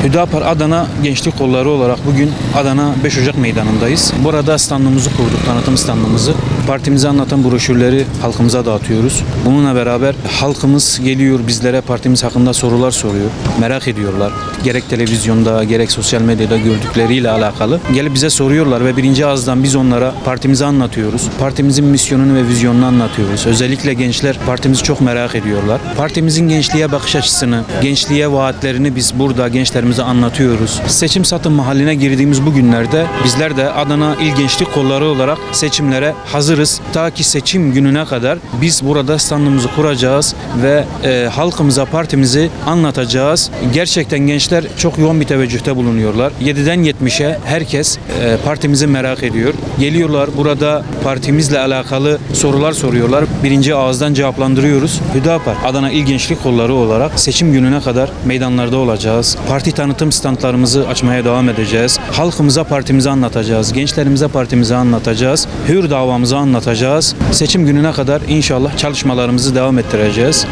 Hüdapar Adana Gençlik Kolları olarak bugün Adana 5 Ocak Meydanı'ndayız. Burada standımızı kurduk, tanıtım standımızı. Partimizi anlatan broşürleri halkımıza dağıtıyoruz. Bununla beraber halkımız geliyor bizlere partimiz hakkında sorular soruyor. Merak ediyorlar. Gerek televizyonda gerek sosyal medyada gördükleriyle alakalı. Gelip bize soruyorlar ve birinci ağızdan biz onlara partimizi anlatıyoruz. Partimizin misyonunu ve vizyonunu anlatıyoruz. Özellikle gençler partimizi çok merak ediyorlar. Partimizin gençliğe bakış açısını, gençliğe vaatlerini biz burada gençlerimize anlatıyoruz. Seçim satım haline girdiğimiz bu günlerde bizler de Adana İl Gençlik Kolları olarak seçimlere hazırız. Ta ki seçim gününe kadar biz burada standımızı kuracağız ve halkımıza partimizi anlatacağız. Gerçekten gençler çok yoğun bir teveccühte bulunuyorlar. 7'den 70'e herkes partimizi merak ediyor. Geliyorlar burada partimizle alakalı sorular soruyorlar. Birinci ağızdan cevaplandırıyoruz. Hüdapar Adana İl Gençlik Kolları olarak seçim gününe kadar meydanlarda olacağız. Parti tanıtım standlarımızı açmaya devam edeceğiz. Halkımıza partimizi anlatacağız. Gençlerimize partimizi anlatacağız. Hür davamızı anlatacağız. Seçim gününe kadar inşallah çalışmalarımızı devam ettireceğiz.